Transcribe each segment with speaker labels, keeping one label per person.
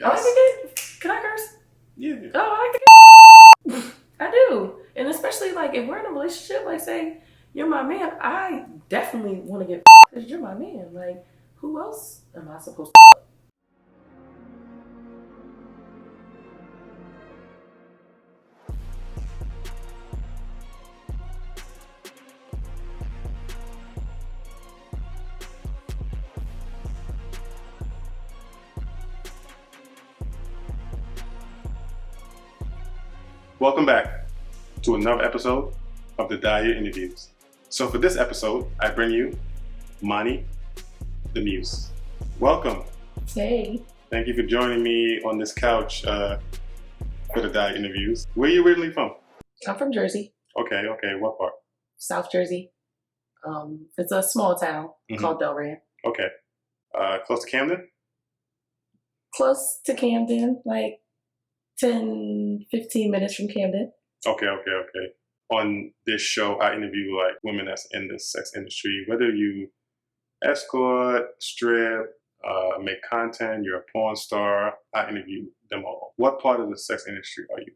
Speaker 1: I like to get. Can I curse?
Speaker 2: Yeah.
Speaker 1: Oh, I like to get. I do, and especially like if we're in a relationship, like say you're my man, I definitely want to get because you're my man. Like who else am I supposed to?
Speaker 2: Welcome back to another episode of the Dahlia Interviews. So for this episode, I bring you Imani Muse. Welcome.
Speaker 1: Hey,
Speaker 2: Thank you for joining me on this couch for the Dahlia Interviews. Where are you originally from?
Speaker 1: I'm from Jersey,
Speaker 2: Okay. What part?
Speaker 1: South Jersey. It's a small town called Delran.
Speaker 2: Okay. Close to Camden?
Speaker 1: Close to Camden, like 10, 15 minutes from Camden.
Speaker 2: Okay. On this show, I interview like women that's in the sex industry, whether you escort, strip, make content, you're a porn star, I interview them all. What part of the sex industry are you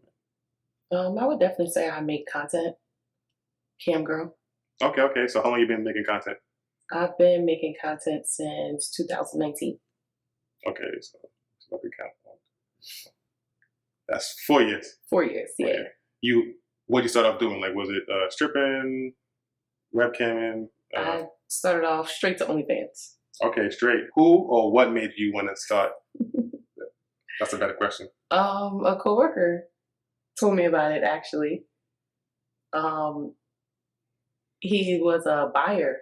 Speaker 2: in?
Speaker 1: I would definitely say I make content. Cam girl.
Speaker 2: Okay. So how long you been making content?
Speaker 1: I've been making content since 2019.
Speaker 2: Okay, so let me count. That's 4 years.
Speaker 1: 4 years, yeah.
Speaker 2: What did you start off doing? Like, was it stripping, webcamming?
Speaker 1: I started off straight to OnlyFans.
Speaker 2: Okay, straight. Who or what made you want to start? That's a better question.
Speaker 1: A coworker told me about it actually. He was a buyer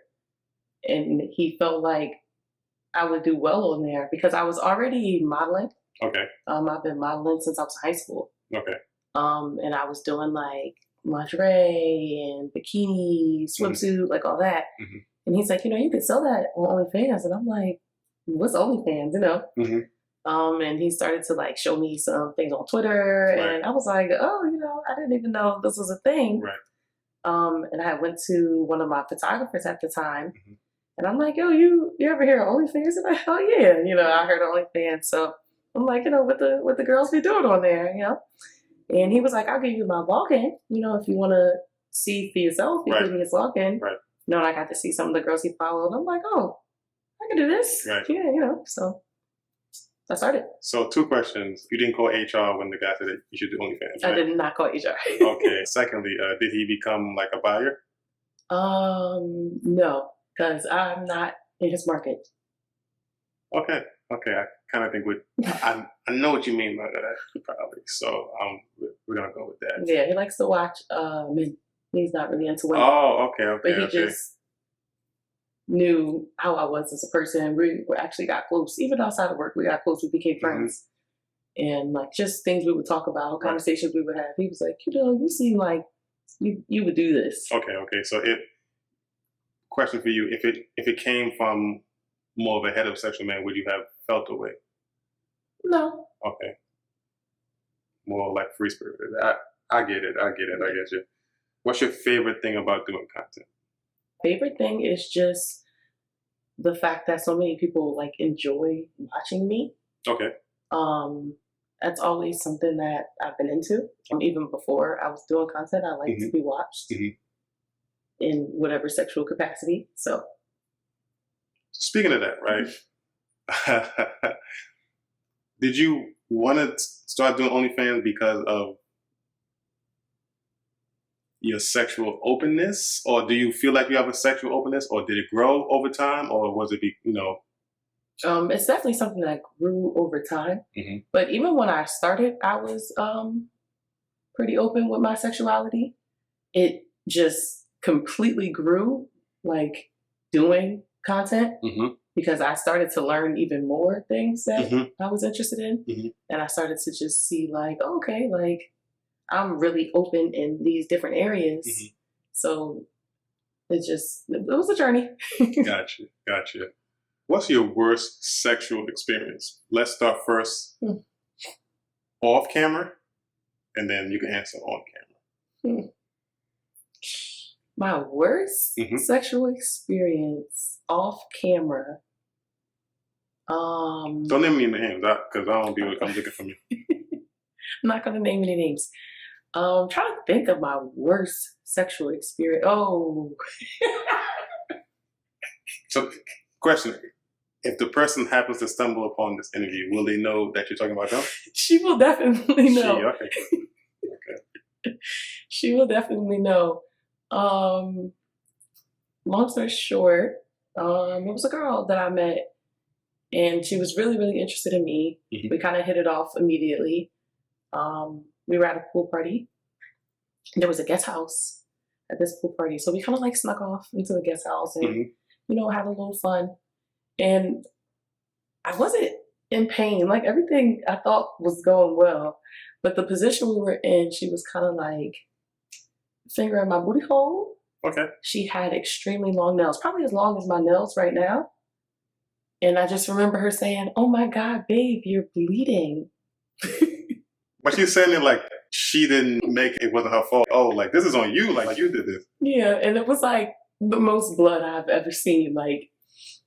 Speaker 1: and he felt like I would do well on there because I was already modeling.
Speaker 2: Okay.
Speaker 1: I've been modeling since I was in high school.
Speaker 2: Okay.
Speaker 1: And I was doing like lingerie and bikini, swimsuit, like all that.
Speaker 2: Mm-hmm.
Speaker 1: And he's like, you can sell that on OnlyFans. And I'm like, what's OnlyFans,
Speaker 2: Mm-hmm.
Speaker 1: And he started to like show me some things on Twitter.
Speaker 2: Right.
Speaker 1: And I was like, oh, I didn't even know this was a thing.
Speaker 2: Right.
Speaker 1: And I went to one of my photographers at the time. Mm-hmm. And I'm like, yo, you ever hear of OnlyFans? And like, oh yeah, I heard of OnlyFans. So I'm like, what the girls be doing on there, And he was like, I'll give you my login, if you want to see for yourself, you give me his login.
Speaker 2: Right.
Speaker 1: And I got to see some of the girls he followed. I'm like, oh, I can do this.
Speaker 2: Right.
Speaker 1: Yeah, so I started.
Speaker 2: So 2 questions. You didn't call HR when the guy said that you should do OnlyFans, right?
Speaker 1: I did not call HR.
Speaker 2: Okay. Secondly, did he become like a buyer?
Speaker 1: No, because I'm not in his market.
Speaker 2: Okay. I kind of think I know what you mean by that, probably. So we're gonna go with that.
Speaker 1: Yeah, he likes to watch men. He's not really into women.
Speaker 2: Oh, okay.
Speaker 1: But he just knew how I was as a person. We actually got close. Even outside of work, we got close. We became friends. And like just things we would talk about, conversations we would have. He was like, you seem like you would do this.
Speaker 2: Okay. So question for you, if it came from more of a heterosexual man, would you have felt away?
Speaker 1: No.
Speaker 2: Okay. More like free spirited. I get it. I get you. What's your favorite thing about doing content?
Speaker 1: Favorite thing is just the fact that so many people like enjoy watching me.
Speaker 2: Okay.
Speaker 1: That's always something that I've been into. Even before I was doing content, I like to be watched in whatever sexual capacity. So.
Speaker 2: Speaking of that, right? Did you want to start doing OnlyFans because of your sexual openness, or do you feel like you have a sexual openness, or did it grow over time, or was it
Speaker 1: It's definitely something that grew over time. But even when I started, I was pretty open with my sexuality. It just completely grew, like doing content, because I started to learn even more things that I was interested in, and I started to just see like, okay, like I'm really open in these different areas. So it was a journey.
Speaker 2: Gotcha. What's your worst sexual experience? Let's start first off camera, and then you can answer on camera.
Speaker 1: My worst sexual experience off camera.
Speaker 2: Don't name any names, because I don't be able to come looking for me.
Speaker 1: I'm not gonna name any names. Trying to think of my worst sexual experience. Oh,
Speaker 2: So, question: if the person happens to stumble upon this interview, will they know that you're talking about them?
Speaker 1: she will definitely know.
Speaker 2: Okay.
Speaker 1: She will definitely know. Long story short, it was a girl that I met, and she was really, really interested in me.
Speaker 2: Mm-hmm.
Speaker 1: We kind of hit it off immediately. We were at a pool party. There was a guest house at this pool party, so we kind of like snuck off into the guest house and had a little fun. And I wasn't in pain. Like everything I thought was going well, but the position we were in, she was kind of like finger in my booty hole.
Speaker 2: Okay.
Speaker 1: She had extremely long nails, probably as long as my nails right now. And I just remember her saying, "Oh my God, babe, you're bleeding."
Speaker 2: But she's saying it like she didn't make it, wasn't her fault. Oh, like this is on you, like you did this.
Speaker 1: Yeah, and it was like the most blood I've ever seen, like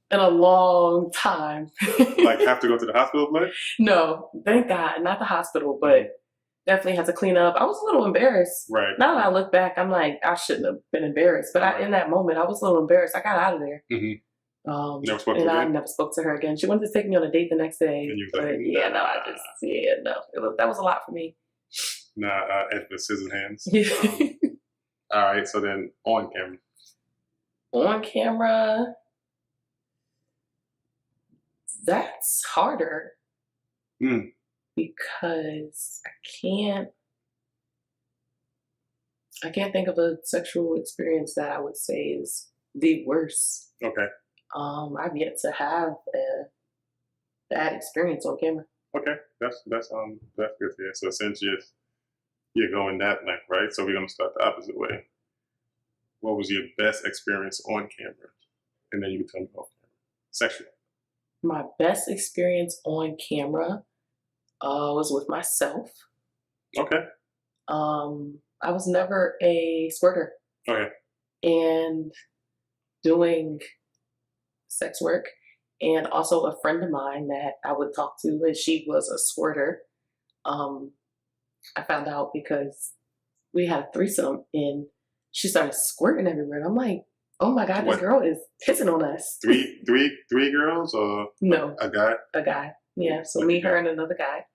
Speaker 1: in a long time.
Speaker 2: Like have to go to the hospital, blood?
Speaker 1: No, thank God, not the hospital, but definitely had to clean up. I was a little embarrassed.
Speaker 2: Right.
Speaker 1: Now that I look back, I'm like, I shouldn't have been embarrassed. But in that moment, I was a little embarrassed. I got out of there.
Speaker 2: Never spoke to her
Speaker 1: I
Speaker 2: again?
Speaker 1: never spoke to her again. She wanted to take me on a date the next day.
Speaker 2: And you was
Speaker 1: but
Speaker 2: like,
Speaker 1: that was a lot for me.
Speaker 2: Edward Scissorhands. All right, so then on camera.
Speaker 1: On camera, that's harder because I can't think of a sexual experience that I would say is the worst.
Speaker 2: Okay.
Speaker 1: I've yet to have a bad experience on camera.
Speaker 2: Okay, that's good to hear. So since you're going that length, right? So we're gonna start the opposite way. What was your best experience on camera? And then you can tell me off camera. Sexual.
Speaker 1: My best experience on camera was with myself.
Speaker 2: Okay.
Speaker 1: I was never a squirter.
Speaker 2: Okay.
Speaker 1: And doing sex work, and also a friend of mine that I would talk to, and she was a squirter. I found out because we had a threesome and she started squirting everywhere. And I'm like, oh my God, this girl is pissing on us.
Speaker 2: Three girls or
Speaker 1: no,
Speaker 2: a guy?
Speaker 1: A guy. Yeah. So me, her, and another guy.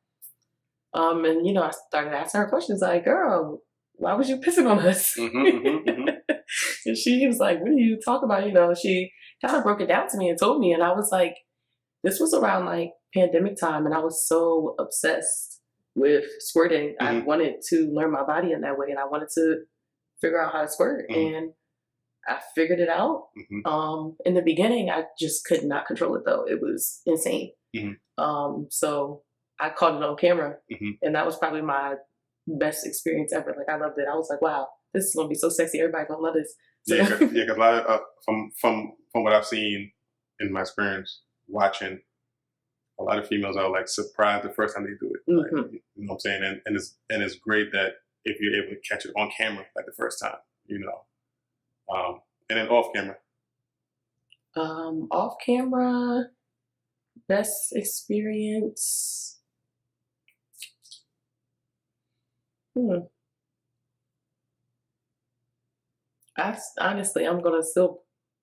Speaker 1: And I started asking her questions like, girl, why was you pissing on us? And she was like, what are you talking about? She kind of broke it down to me and told me, and I was like, this was around like pandemic time, and I was so obsessed with squirting. I wanted to learn my body in that way, and I wanted to figure out how to squirt, and I figured it out. In the beginning, I just could not control it though. It was insane. So I caught it on camera, and that was probably my best experience ever. Like I loved it. I was like, wow, this is gonna be so sexy. Everybody's gonna love this. So
Speaker 2: because a lot of from what I've seen in my experience watching, a lot of females are like surprised the first time they do it. Like, you know what I'm saying? And it's great that if you're able to catch it on camera like the first time, and then off camera.
Speaker 1: Off camera, best experience. Honestly, I'm gonna still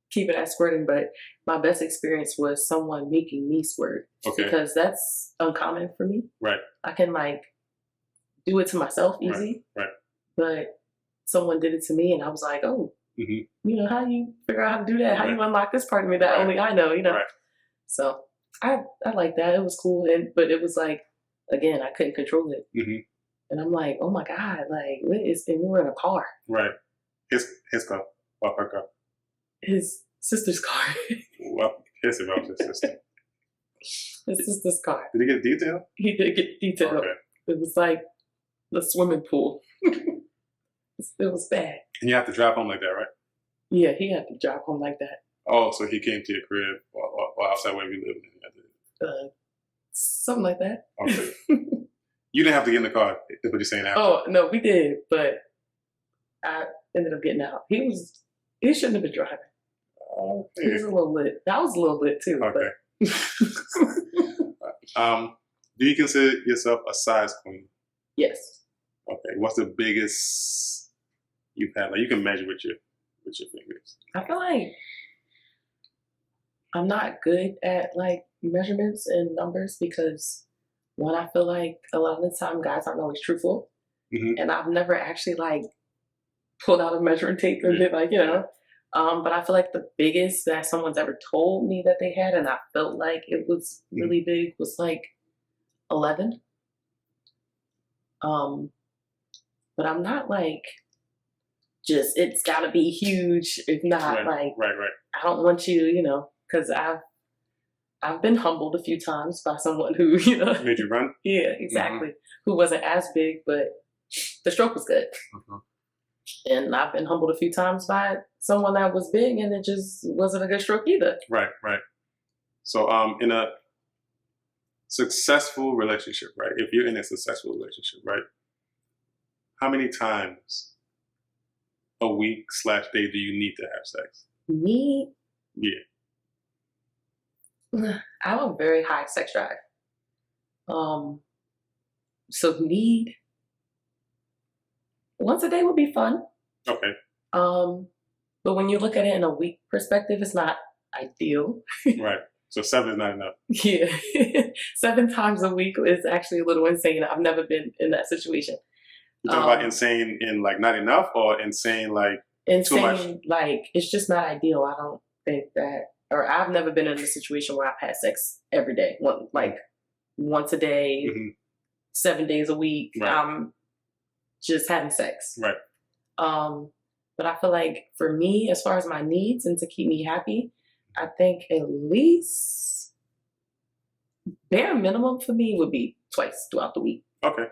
Speaker 1: keep it at squirting, but my best experience was someone making me squirt.
Speaker 2: Okay.
Speaker 1: Because that's uncommon for me.
Speaker 2: Right.
Speaker 1: I can like do it to myself easy.
Speaker 2: Right.
Speaker 1: But someone did it to me, and I was like, oh, how do you figure out how to do that? How do you unlock this part of me that only I know? Right. So I like that. It was cool, but it was like, again, I couldn't control it. And I'm like, oh my God, like what is? And we were in a car.
Speaker 2: Right. His car. Or her car.
Speaker 1: His sister's car.
Speaker 2: Well, his sister.
Speaker 1: His sister's car.
Speaker 2: Did he get detail?
Speaker 1: He did get detail. Okay. It was like the swimming pool. It was bad.
Speaker 2: And you have to drive home like that, right?
Speaker 1: Yeah, he had to drive home like that.
Speaker 2: Oh, so he came to your crib or outside where we lived?
Speaker 1: Something like that.
Speaker 2: Okay. You didn't have to get in the car, is what you're saying after.
Speaker 1: Oh, no, we did, but I ended up getting out. He shouldn't have been driving.
Speaker 2: Okay.
Speaker 1: He was a little lit. I was a little lit too.
Speaker 2: Okay. Do you consider yourself a size queen?
Speaker 1: Yes.
Speaker 2: Okay. What's the biggest you've had? Like you can measure with your fingers.
Speaker 1: I feel like I'm not good at like measurements and numbers because one, I feel like a lot of the time guys aren't always truthful, and I've never actually like pulled out a measuring tape and been like, you know. But I feel like the biggest that someone's ever told me that they had, and I felt like it was really big, was like 11. But I'm not like just it's got to be huge. If not,
Speaker 2: right.
Speaker 1: I don't want you, you know, because I've been humbled a few times by someone who, you know,
Speaker 2: made you run.
Speaker 1: Yeah, exactly. Who wasn't as big, but the stroke was good. And I've been humbled a few times by someone that was big, and it just wasn't a good stroke either.
Speaker 2: Right. So, in a successful relationship, right? If you're in a successful relationship, right? How many times a week/day do you need to have sex?
Speaker 1: Me?
Speaker 2: Yeah.
Speaker 1: I have a very high sex drive. So need once a day would be fun.
Speaker 2: Okay.
Speaker 1: But when you look at it in a week perspective, it's not ideal.
Speaker 2: Right. So 7 is not enough.
Speaker 1: Yeah. 7 times a week is actually a little insane. I've never been in that situation.
Speaker 2: You're talking about insane in like not enough, or insane like
Speaker 1: insane,
Speaker 2: too much?
Speaker 1: Like it's just not ideal. I don't think that, or I've never been in a situation where I've had sex every day, like once a day, 7 days a week.
Speaker 2: Right.
Speaker 1: I'm just having sex.
Speaker 2: Right.
Speaker 1: But I feel like for me, as far as my needs and to keep me happy, I think at least bare minimum for me would be twice throughout the week.
Speaker 2: Okay,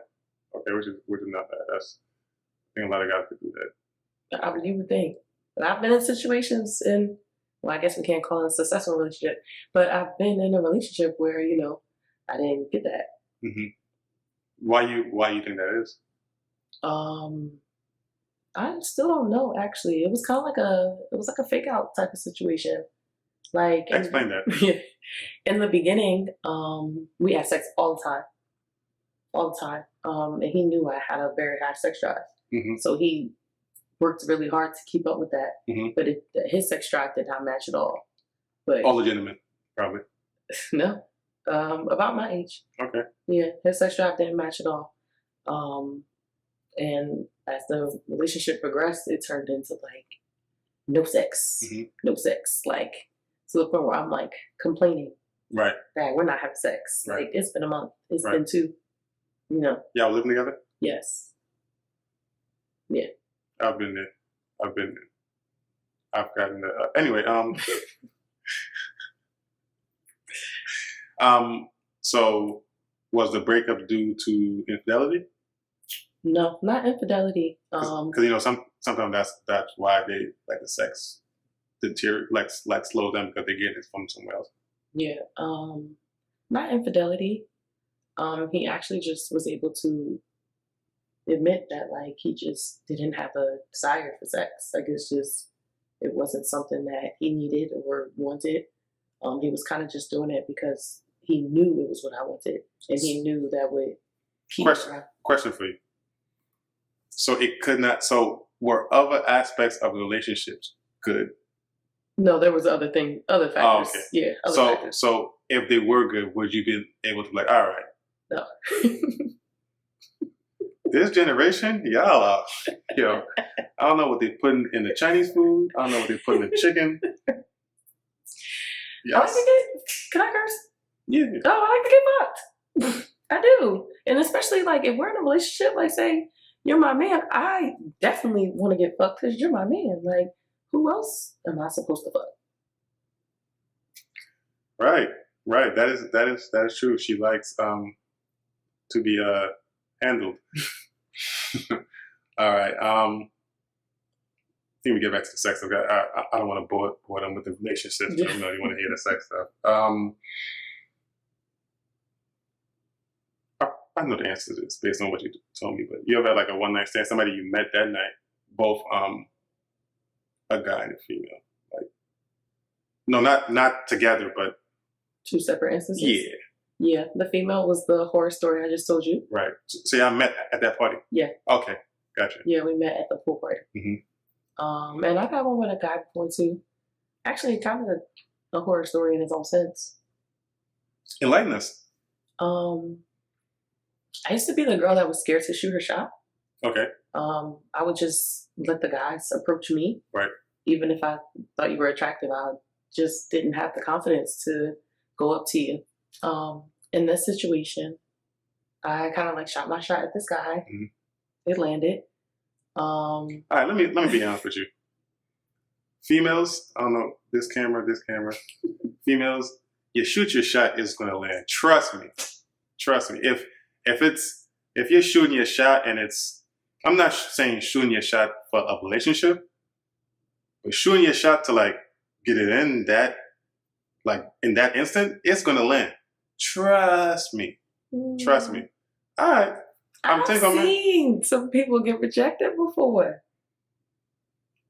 Speaker 2: which is not bad. I think a lot of guys could do that.
Speaker 1: You would think. But I've been in situations well, I guess we can't call it a successful relationship, but I've been in a relationship where, you know, I didn't get that.
Speaker 2: Why you think that is?
Speaker 1: I still don't know, actually. It was kind of like a fake out type of situation. Like
Speaker 2: explain that.
Speaker 1: In the beginning, we had sex all the time. And he knew I had a very high sex drive, so he worked really hard to keep up with that. But his sex drive did not match at all. But
Speaker 2: all legitimate, probably.
Speaker 1: No, about my age.
Speaker 2: Okay.
Speaker 1: Yeah, his sex drive didn't match at all. And as the relationship progressed, it turned into like no sex, like to the point where I'm like complaining,
Speaker 2: right?
Speaker 1: That we're not having sex.
Speaker 2: Right.
Speaker 1: Like it's been a month, it's been 2, you know.
Speaker 2: Y'all living together?
Speaker 1: Yes. Yeah.
Speaker 2: I've been there. I've gotten there. Anyway, so was the breakup due to infidelity?
Speaker 1: No, not infidelity.
Speaker 2: Because you know, sometimes that's why they like the sex deteriorate, like slow down because they get it from somewhere else. Yeah.
Speaker 1: Not infidelity. He actually just was able to admit that like he just didn't have a desire for sex. Like it wasn't something that he needed or wanted. He was kind of just doing it because he knew it was what I wanted, and he knew that would keep.
Speaker 2: Question for you. So it could not. So were other aspects of the relationships good?
Speaker 1: No, there was other factors.
Speaker 2: Oh, okay.
Speaker 1: Yeah.
Speaker 2: Factors. So if they were good, would you be able to be like, all right?
Speaker 1: No.
Speaker 2: This generation, y'all are, I don't know what they put in the Chinese food. I don't know what they put in the chicken.
Speaker 1: Yes. Can I curse?
Speaker 2: Yeah.
Speaker 1: Oh, I like to get fucked. I do. And especially like if we're in a relationship, like say, you're my man, I definitely want to get fucked because you're my man. Like, who else am I supposed to fuck?
Speaker 2: Right. That is true. She likes to be handled. All right. I think we get back to the sex stuff. I don't want to bore them with the relationships. I know you want to hear the sex stuff. I know the answer to this based on what you told me, but you ever had like a one night stand, somebody you met that night, both a guy and a female, like no, not together, but
Speaker 1: 2 separate instances?
Speaker 2: Yeah.
Speaker 1: Yeah. The female was the horror story I just told you.
Speaker 2: Right. So y'all met at that party?
Speaker 1: Yeah.
Speaker 2: Okay. Gotcha.
Speaker 1: Yeah, we met at the pool party. And I got one with a guy before too. Actually, kind of a horror story in its own sense.
Speaker 2: Enlighten us.
Speaker 1: I used to be the girl that was scared to shoot her shot.
Speaker 2: Okay.
Speaker 1: I would just let the guys approach me.
Speaker 2: Right.
Speaker 1: Even if I thought you were attractive, I just didn't have the confidence to go up to you. In this situation, I kind of like shot my shot at this guy. It landed.
Speaker 2: All right, let me be honest with you. Females, I don't know, this camera. Females, you shoot your shot, it's gonna land. Trust me. If you're shooting your shot and I'm not saying shooting your shot for a relationship, but shooting your shot to like get it in that instant, it's gonna land. Trust me. All right.
Speaker 1: I've seen some people get rejected before.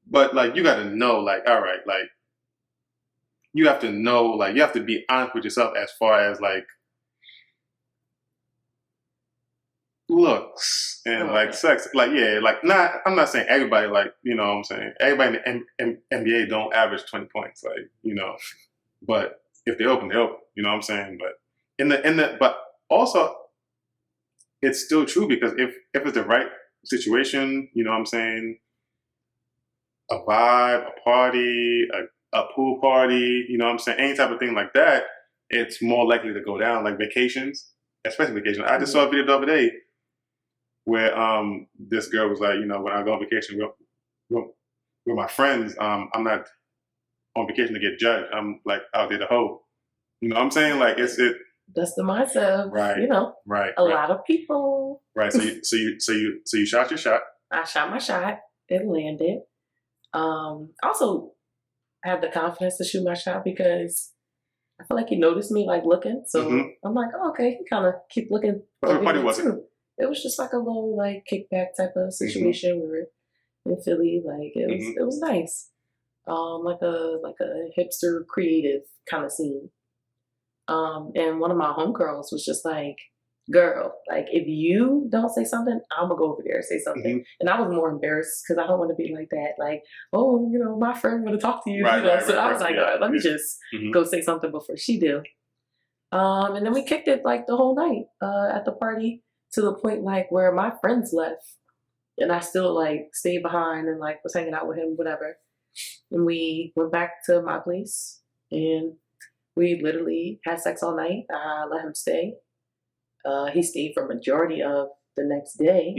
Speaker 2: But like you gotta know, like, all right, like you have to know, like you have to be honest with yourself as far as like looks and like sex. Like, yeah, like I'm not saying everybody, like, you know what I'm saying? Everybody in the NBA don't average 20 points, like, you know. But if they're open, you know what I'm saying? But but also it's still true because if it's the right situation, you know what I'm saying? A vibe, a party, a pool party, you know what I'm saying? Any type of thing like that, it's more likely to go down. Like vacations, especially vacations. I just saw a video the other day where this girl was like, you know, when I go on vacation with my friends, I'm not on vacation to get judged. I'm like out there to hoe. You know what I'm saying? Like
Speaker 1: that's the mindset of,
Speaker 2: right,
Speaker 1: you know,
Speaker 2: right,
Speaker 1: a lot of people.
Speaker 2: Right. So you shot your shot.
Speaker 1: I shot my shot. It landed. Also, I had the confidence to shoot my shot because I feel like he noticed me like looking. So I'm like, oh, okay, he kind of keep looking.
Speaker 2: What party was it?
Speaker 1: It was just like a little like kickback type of situation. We were in Philly. Like it was nice. Like a hipster creative kind of scene. And one of my homegirls was just like, girl, like if you don't say something, I'm gonna go over there and say something. And I was more embarrassed because I don't want to be like that. Like, oh, you know, my friend want to talk to you.
Speaker 2: Right,
Speaker 1: you know?
Speaker 2: right,
Speaker 1: so
Speaker 2: right,
Speaker 1: I was like, let me just go say something before she do. And then we kicked it like the whole night at the party to the point like where my friends left and I still like stayed behind and like was hanging out with him, whatever. And we went back to my place and we literally had sex all night. I let him stay. He stayed for majority of the next day.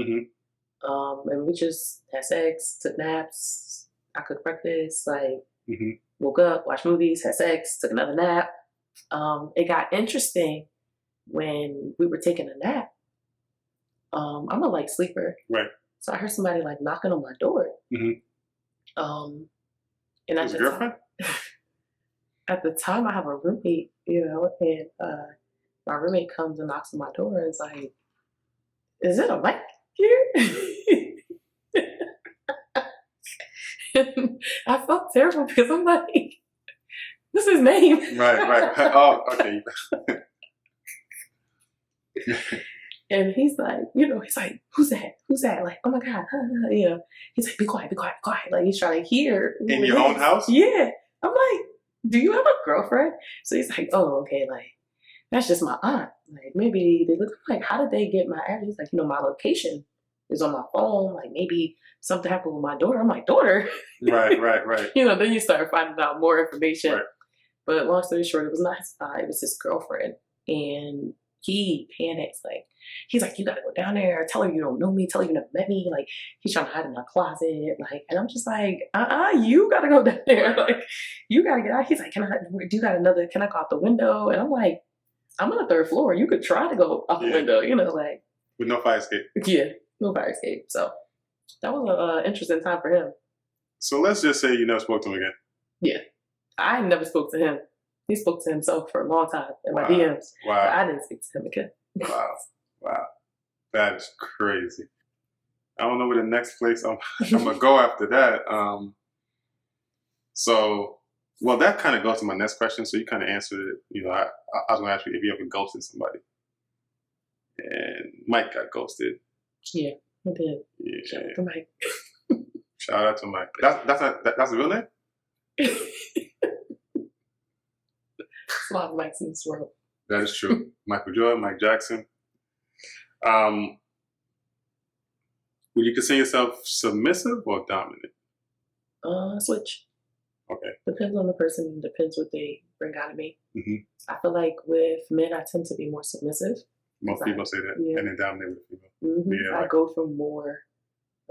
Speaker 1: And we just had sex, took naps. I cooked breakfast, like woke up, watched movies, had sex, took another nap. It got interesting when we were taking a nap. I'm a light sleeper.
Speaker 2: Right.
Speaker 1: So I heard somebody like knocking on my door. And
Speaker 2: his girlfriend?
Speaker 1: At the time I have a roommate, you know, and my roommate comes and knocks on my door and is like, is it a mic here? And I felt terrible because I'm like, this is his name.
Speaker 2: Right. Oh, okay.
Speaker 1: And he's like, you know, he's like, who's that? Who's that? Like, oh my God. You know, he's like, be quiet. Like he's trying to hear.
Speaker 2: In your own house?
Speaker 1: Yeah. I'm like, do you have a girlfriend? So he's like, oh, okay, like, that's just my aunt. Like, maybe they look like, how did they get my address? He's like, you know, my location is on my phone. Like, maybe something happened with my daughter. I'm like, daughter?
Speaker 2: Right.
Speaker 1: You know, then you start finding out more information.
Speaker 2: Right.
Speaker 1: But long story short, it was not his aunt, it was his girlfriend. And he panics, like, he's like, you gotta go down there, tell her you don't know me, tell her you never met me. Like, he's trying to hide in my closet. Like, and I'm just like, you gotta go down there. Like, you gotta get out. He's like, can I go out the window? And I'm like, I'm on the 3rd floor. You could try to go out the window, you know, like.
Speaker 2: With no fire escape.
Speaker 1: Yeah, no fire escape. So that was an interesting time for him.
Speaker 2: So let's just say you never spoke to him again.
Speaker 1: Yeah. I never spoke to him. He spoke to himself for a long time in my DMs.
Speaker 2: Wow.
Speaker 1: But I didn't speak to him again.
Speaker 2: Wow. That is crazy. I don't know where the next place I'm going to go after that. So Well, that kind of goes to my next question. So you kind of answered it. You know, I was going to ask you if you ever ghosted somebody. And Mike got ghosted.
Speaker 1: Yeah, I did.
Speaker 2: Yeah.
Speaker 1: Shout out to Mike.
Speaker 2: Shout out to Mike. That's a real name?
Speaker 1: There's a lot of Mikes in this world.
Speaker 2: That is true. Michael Jordan, Mike Jackson. Would you consider yourself submissive or dominant?
Speaker 1: Switch.
Speaker 2: Okay.
Speaker 1: Depends on the person. Depends what they bring out of me.
Speaker 2: Mm-hmm.
Speaker 1: I feel like with men, I tend to be more submissive.
Speaker 2: Most people say that,
Speaker 1: yeah.
Speaker 2: and then dominate with people.
Speaker 1: Mm-hmm.
Speaker 2: Yeah,
Speaker 1: I go for more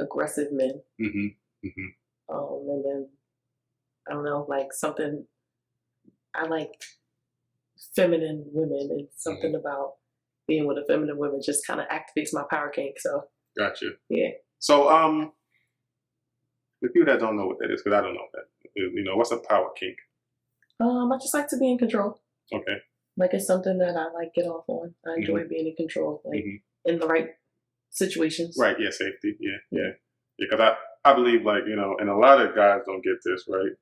Speaker 1: aggressive men.
Speaker 2: Mm-hmm. Mm-hmm.
Speaker 1: And then I don't know, like something. I like feminine women, and something about being with a feminine woman just kind of activates my power kink. So.
Speaker 2: Gotcha.
Speaker 1: Yeah.
Speaker 2: So, the people that don't know what that is, because I don't know that. You know, what's a power kink?
Speaker 1: I just like to be in control.
Speaker 2: Okay.
Speaker 1: Like it's something that I like get off on. I enjoy being in control, like in the right situations.
Speaker 2: Right. Yeah. Safety. Yeah. Because I believe, like, you know, and a lot of guys don't get this, right?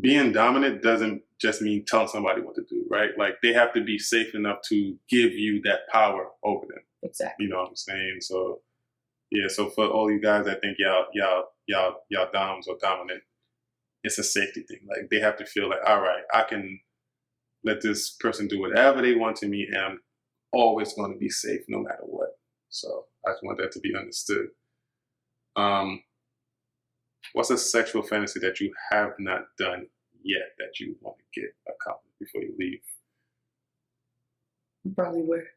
Speaker 2: Being dominant doesn't just mean telling somebody what to do, right? Like they have to be safe enough to give you that power over them.
Speaker 1: Exactly.
Speaker 2: You know what I'm saying? So yeah, so for all you guys that think y'all doms or dominant, it's a safety thing. Like they have to feel like, all right, I can let this person do whatever they want to me, and I'm always going to be safe no matter what. So I just want that to be understood. What's a sexual fantasy that you have not done yet that you want to get accomplished before you leave?
Speaker 1: Probably where?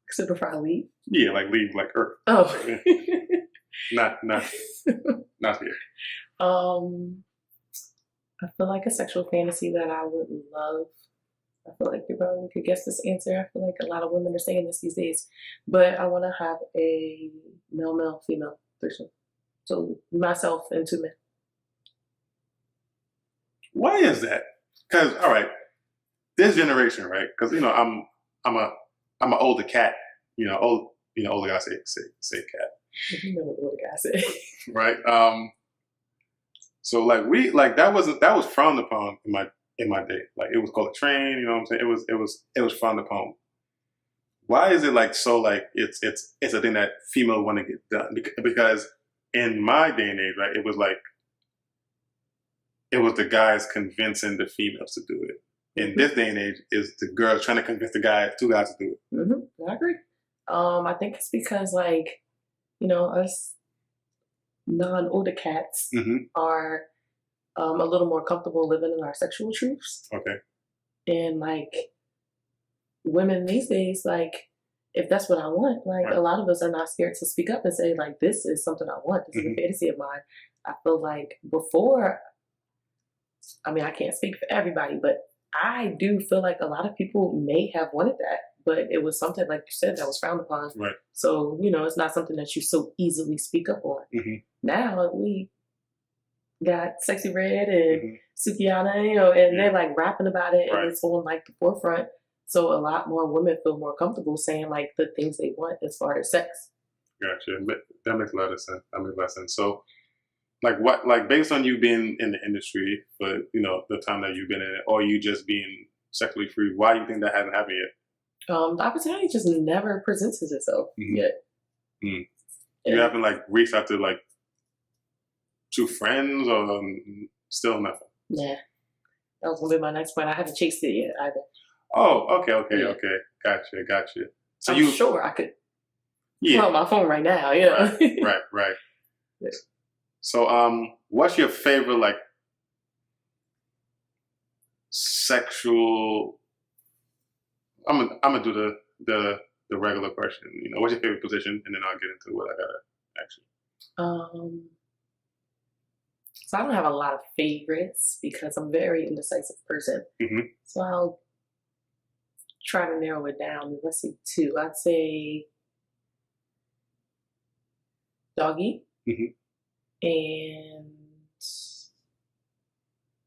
Speaker 1: Except before I leave?
Speaker 2: Yeah, like leave like Earth.
Speaker 1: Oh.
Speaker 2: not here.
Speaker 1: I feel like a sexual fantasy that I would love. I feel like you probably could guess this answer. I feel like a lot of women are saying this these days. But I want to have a male, female threesome. So myself and two men.
Speaker 2: Why is that? Because all right, this generation, right? Because you know I'm an older cat. You know, older guys say cat.
Speaker 1: You know what older guys say.
Speaker 2: Right. So like that was frowned upon in my day. Like it was called a train. You know what I'm saying? It was frowned upon. Why is it like so? Like it's a thing that female want to get done because in my day and age, right? It was the guys convincing the females to do it. In this day and age, is the girls trying to convince two guys to do it.
Speaker 1: Mm-hmm. I agree. I think it's because like, you know, us non-older cats are a little more comfortable living in our sexual truths.
Speaker 2: Okay.
Speaker 1: And like women these days, like if that's what I want, like a lot of us are not scared to speak up and say like, this is something I want. This is a fantasy of mine. I feel like before, I mean, I can't speak for everybody, but I do feel like a lot of people may have wanted that, but it was something, like you said, that was frowned upon.
Speaker 2: Right.
Speaker 1: So, you know, it's not something that you so easily speak up on. Now we got Sexy Red and Sukiyana, you know, and they're like rapping about it and it's on like the forefront. So a lot more women feel more comfortable saying like the things they want as far as sex.
Speaker 2: Gotcha. That makes a lot of sense. So like based on you being in the industry for, you know, the time that you've been in it, or you just being sexually free, why do you think that hasn't happened yet?
Speaker 1: The opportunity just never presents itself yet.
Speaker 2: You haven't like reached out to like two friends or still nothing?
Speaker 1: Yeah. That was gonna be my next point. I haven't chased it yet either.
Speaker 2: Oh, okay. Gotcha. So
Speaker 1: I'm sure I could pull out my phone right now, you know.
Speaker 2: Right. Yeah. So what's your favorite like sexual I'm gonna do the regular question. You know, what's your favorite position? And then I'll get into what I gotta actually.
Speaker 1: So I don't have a lot of favorites because I'm a very indecisive person. So I'll try to narrow it down. Let's see, two. I'd say doggy and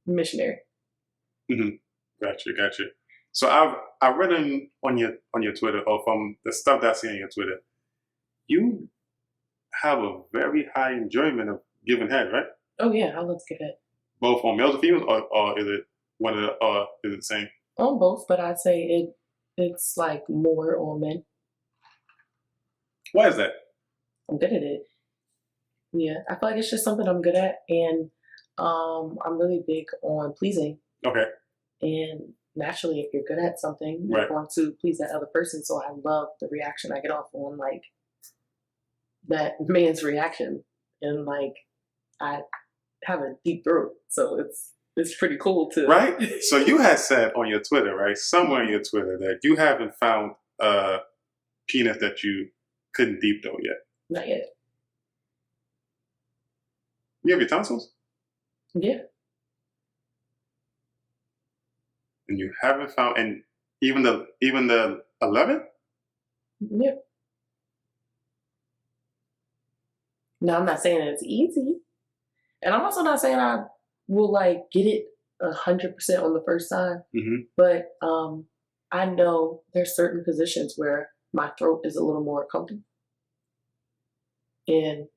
Speaker 1: missionary.
Speaker 2: Gotcha. So I've read on your Twitter, or from the stuff that I see on your Twitter, you have a very high enjoyment of giving head, right?
Speaker 1: Oh yeah, I love to get it.
Speaker 2: Both on males or females, or is it one of the, or is it the same?
Speaker 1: On both, but I'd say it's like more on men.
Speaker 2: Why is that?
Speaker 1: I'm good at it. Yeah, I feel like it's just something I'm good at, and I'm really big on pleasing.
Speaker 2: Okay.
Speaker 1: And naturally, if you're good at something, you're
Speaker 2: Right.
Speaker 1: going to please that other person. So I love the reaction I get off on like that man's reaction, and like I have a deep throat, so it's pretty cool to
Speaker 2: Right? So you had said on your Twitter, right, somewhere on your Twitter, that you haven't found a penis that you couldn't deep throat yet.
Speaker 1: Not yet.
Speaker 2: You have your tonsils?
Speaker 1: Yeah.
Speaker 2: And you haven't found, and even the 11?
Speaker 1: Yeah. Now I'm not saying it's easy, and I'm also not saying I will like get it 100% on the first time.
Speaker 2: Mm-hmm.
Speaker 1: But I know there's certain positions where my throat is a little more comfortable, and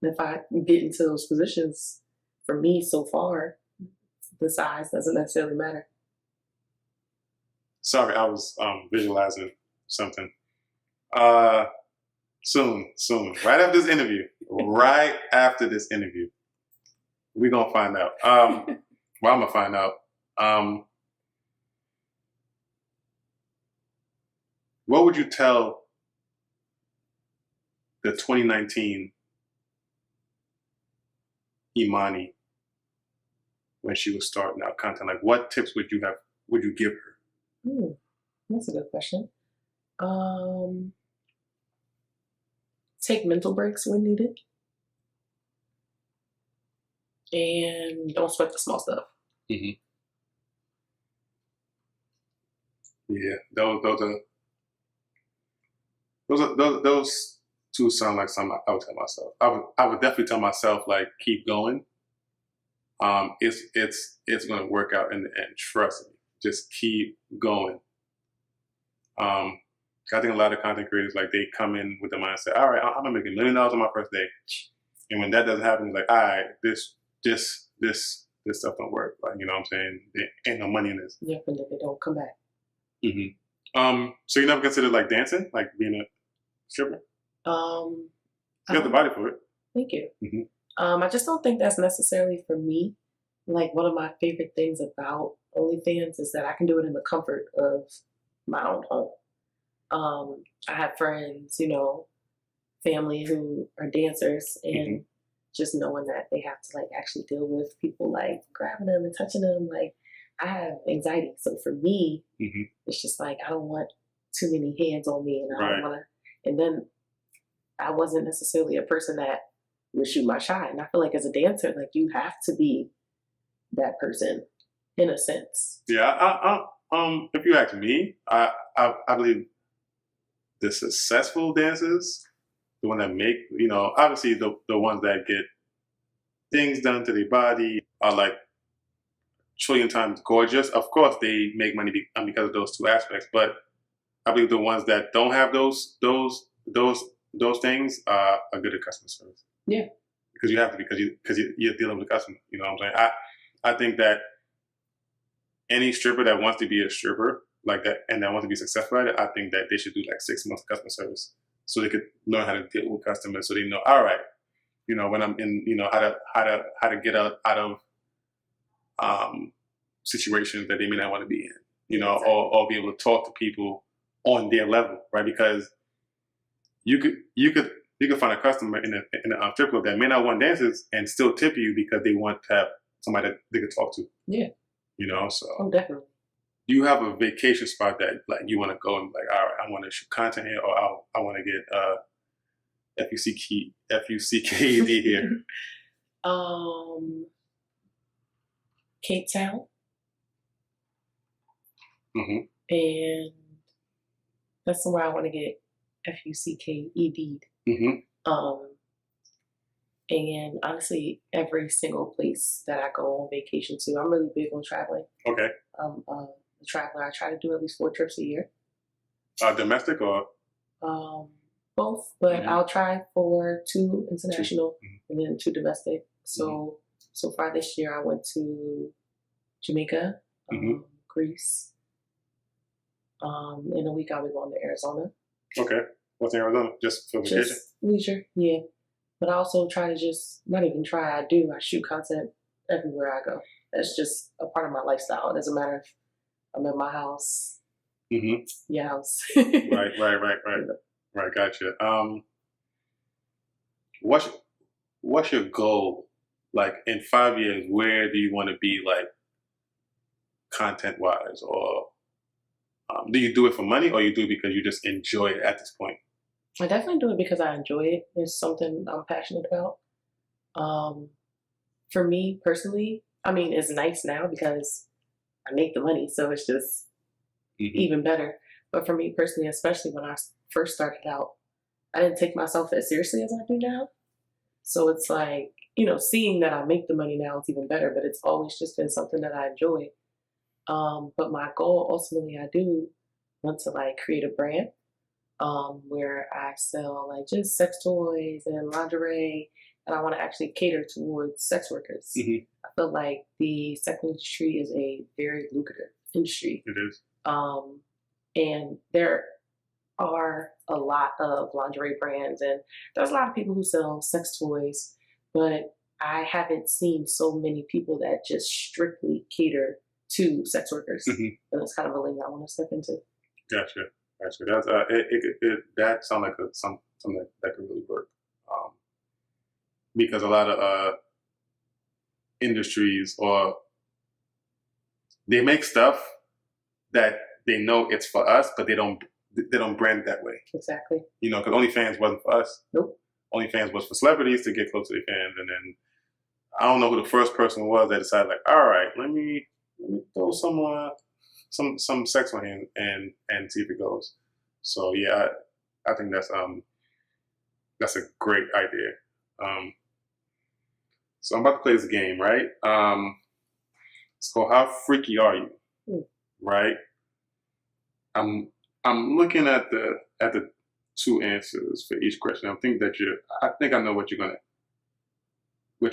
Speaker 1: if I get into those positions, for me so far, the size doesn't necessarily matter.
Speaker 2: Sorry, I was visualizing something. Soon. Right after this interview. Right after this interview. We're gonna find out. Well, I'm gonna find out. What would you tell the 2019 Imani when she was starting out content? Like, what tips would you give her?
Speaker 1: That's a good question. Take mental breaks when needed, and don't sweat the small stuff.
Speaker 2: Mm-hmm. Yeah, those two sound like something I would tell myself. I would definitely tell myself, like, keep going. It's gonna work out in the end. Trust me. Just keep going. I think a lot of content creators, like, they come in with the mindset, all right, I'm gonna make $1 million on my first day, and when that doesn't happen, it's like, all right, this stuff don't work. Like, you know what I'm saying? There ain't no money in this.
Speaker 1: Yeah, and then they don't come back.
Speaker 2: Mm-hmm. So you never considered like dancing, like being a stripper? You have the body for it.
Speaker 1: Thank you.
Speaker 2: Mm-hmm.
Speaker 1: I just don't think that's necessarily for me. Like, one of my favorite things about OnlyFans is that I can do it in the comfort of my own home. I have friends, family who are dancers, and just knowing that they have to like actually deal with people like grabbing them and touching them, like, I have anxiety. So for me, it's just like, I don't want too many hands on me, and I don't want to. And then I wasn't necessarily a person that would shoot my shot. And I feel like as a dancer, like, you have to be that person in a sense.
Speaker 2: Yeah. If you ask me, I believe the successful dancers, the one that make, obviously the ones that get things done to their body are like trillion times gorgeous. Of course, they make money because of those two aspects. But I believe the ones that don't have those things are good at customer service.
Speaker 1: Yeah,
Speaker 2: because you have to, because you're dealing with a customer. You know what I'm saying? I think that any stripper that wants to be a stripper like that and that wants to be successful at it, I think that they should do like 6 months of customer service so they could learn how to deal with customers. So they know, all right, when I'm in, how to get out of situations that they may not want to be in,
Speaker 1: exactly.
Speaker 2: or be able to talk to people on their level, right? Because you could find a customer in a strip club that may not want dances and still tip you because they want to have somebody that they could talk to.
Speaker 1: Yeah.
Speaker 2: So.
Speaker 1: Oh, definitely.
Speaker 2: Do you have a vacation spot that like you want to go and like, all right, I want to shoot content here, or I want to get FUCKD here?
Speaker 1: Cape Town.
Speaker 2: Mm-hmm.
Speaker 1: And that's somewhere I want to get FUCKED.
Speaker 2: Mm-hmm.
Speaker 1: And honestly, every single place that I go on vacation to, I'm really big on traveling.
Speaker 2: Okay.
Speaker 1: A traveler. I try to do at least 4 trips a year.
Speaker 2: Domestic or?
Speaker 1: Both, but I'll try for 2 international and then 2 domestic. So So far this year, I went to Jamaica, Greece. In a week, I'll be going to Arizona.
Speaker 2: Okay. What's in Arizona? Just for vacation?
Speaker 1: Just leisure, yeah. But I also try to not even try, I do. I shoot content everywhere I go. That's just a part of my lifestyle. It doesn't matter if I'm at my house, your house.
Speaker 2: Right, gotcha. What's your goal? Like in 5 years, where do you want to be, like content wise, or do you do it for money, or you do it because you just enjoy it at this point?
Speaker 1: I definitely do it because I enjoy it. It's something I'm passionate about. For me personally, I mean, it's nice now because I make the money, so it's just even better. But for me personally, especially when I first started out, I didn't take myself as seriously as I do now. So it's like, seeing that I make the money now is even better, but it's always just been something that I enjoy. But my goal, ultimately, I do want to like create a brand where I sell like just sex toys and lingerie, and I want to actually cater towards sex workers. I feel like the sex industry is a very lucrative industry.
Speaker 2: It is.
Speaker 1: And there are a lot of lingerie brands, and there's a lot of people who sell sex toys, but I haven't seen so many people that just strictly cater to sex workers. And it's kind of a lane I want to step into.
Speaker 2: Gotcha. That's that sounds like something that could really work. Because a lot of industries, or they make stuff that they know it's for us, but they don't brand it that way.
Speaker 1: Exactly.
Speaker 2: Because OnlyFans wasn't for us.
Speaker 1: Nope.
Speaker 2: OnlyFans was for celebrities to get close to their fans, and then I don't know who the first person was that decided, like, all right, let me throw some sex on him and see if it goes. So yeah, I think that's a great idea. So I'm about to play this game, right? It's called How Freaky Are You? Right? I'm looking at the two answers for each question. I think I know which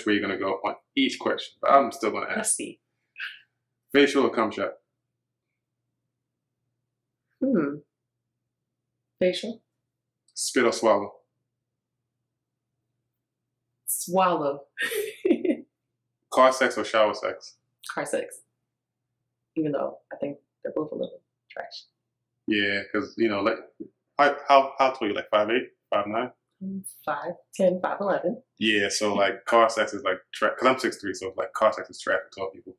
Speaker 2: way you're gonna go on each question, but I'm still gonna ask.
Speaker 1: Let's see.
Speaker 2: Facial or cum shot?
Speaker 1: Facial.
Speaker 2: Spit or swallow?
Speaker 1: Swallow.
Speaker 2: Car sex or shower sex?
Speaker 1: Car sex. Even though I think they're both a little trash.
Speaker 2: Yeah, because like how tall are you? Like 5'8", 5'9"?
Speaker 1: 5'10", 5'11".
Speaker 2: Yeah, so like car sex is like trash. Cause I'm 6'3", so like car sex is trash for tall people.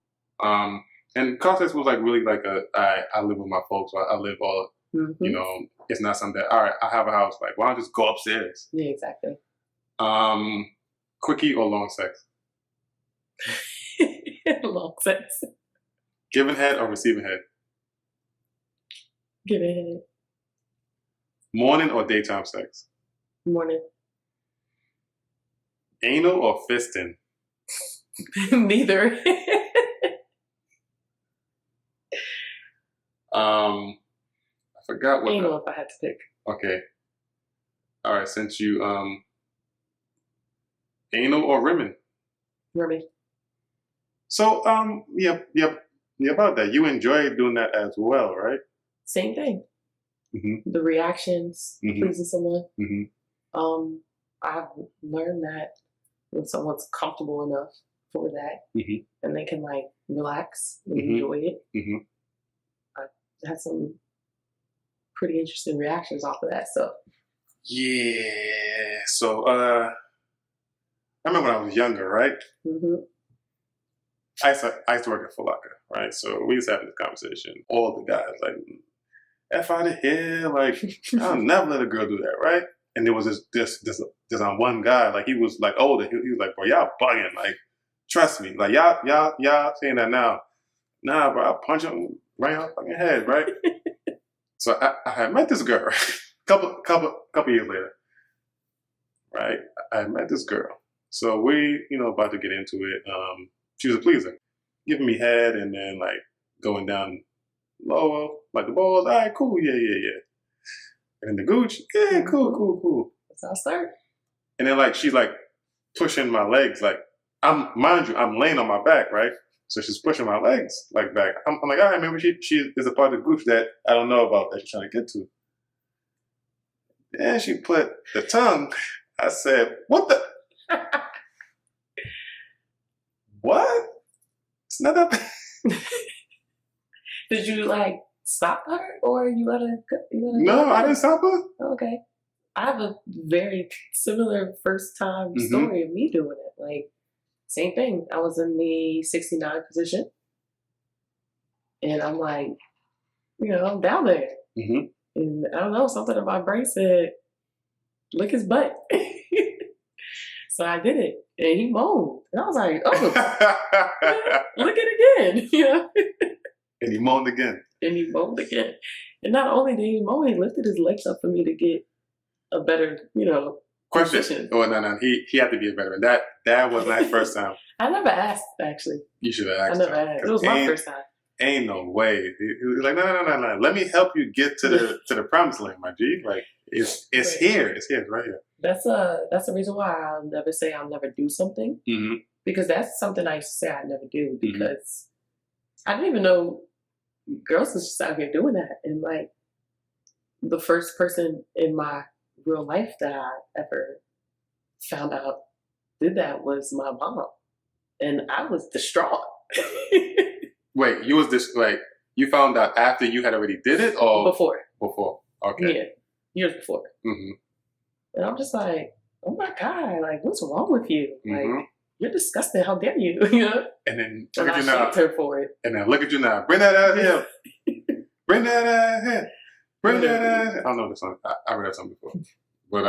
Speaker 2: And car sex was like really like I live with my folks. I live all. It's not something that, all right, I have a house. Like, why don't I just go upstairs?
Speaker 1: Yeah, exactly.
Speaker 2: Quickie or long sex?
Speaker 1: Long sex.
Speaker 2: Giving head or receiving head?
Speaker 1: Giving head.
Speaker 2: Morning or daytime sex?
Speaker 1: Morning.
Speaker 2: Anal or fisting?
Speaker 1: Neither.
Speaker 2: I forgot what.
Speaker 1: Anal if I had to pick.
Speaker 2: Okay. All right, since you anal or rimming?
Speaker 1: Rimming.
Speaker 2: So yeah, about that. You enjoy doing that as well, right?
Speaker 1: Same thing. The reactions, pleasing someone. I've learned that when someone's comfortable enough for that, and they can like relax and enjoy it. I had some pretty interesting reactions off of that stuff.
Speaker 2: Yeah. So I remember when I was younger, right? I used to work at Foot Locker, right? So we used to have this conversation. All the guys like, F out of here, like I'll never let a girl do that, right? And there was this one guy, like he was like older. He was like, bro, y'all bugging. Like, trust me, like y'all saying that now. Nah, bro, I'll punch him right on the fucking head, right? So I had met this girl, couple years later, right? I had met this girl. So we, about to get into it. She was a pleaser, giving me head and then like going down lower, like the balls. All right, cool, yeah. And then the gooch, yeah, cool.
Speaker 1: That's how I start.
Speaker 2: And then like she's like pushing my legs, like mind you, I'm laying on my back, right? So she's pushing my legs like back. I'm like, all right, maybe she is a part of the group that I don't know about that she's trying to get to. Then she put the tongue. I said, what the? What? It's not that bad.
Speaker 1: Did you like stop her or you let her go?
Speaker 2: No, I didn't stop her.
Speaker 1: Okay. I have a very similar first time story of me doing it. Like, same thing. I was in the 69 position. And I'm like, I'm down there. And I don't know, something in my brain said, lick his butt. So I did it. And he moaned. And I was like, oh, lick it again.
Speaker 2: And he moaned again.
Speaker 1: And not only did he moan, he lifted his legs up for me to get a better,
Speaker 2: question.
Speaker 1: Position.
Speaker 2: Oh, no. He had to be a veteran. That was my first time.
Speaker 1: I never asked, actually.
Speaker 2: You should have asked.
Speaker 1: I never asked. It was my first time.
Speaker 2: Ain't no way. He was like, no. Let me help you get to the promised land, my G. Like, it's right here. It's here. It's right here.
Speaker 1: That's the reason why I'll never say I'll never do something. Because that's something I used to say I'd never do. Because I didn't even know girls was just out here doing that. And like, the first person in my real life that I ever found out did that was my mom. And I was distraught.
Speaker 2: Wait, you found out after you had already did it or
Speaker 1: before?
Speaker 2: Before. Okay.
Speaker 1: Yeah. Years before. And I'm just like, oh my God, like, what's wrong with you? Like, you're disgusting. How dare you?
Speaker 2: And then
Speaker 1: look at you now. Her for it.
Speaker 2: And then look at you now. Bring that out here. Bring that out here. Bring that out here. I don't know this song. I read that song before. But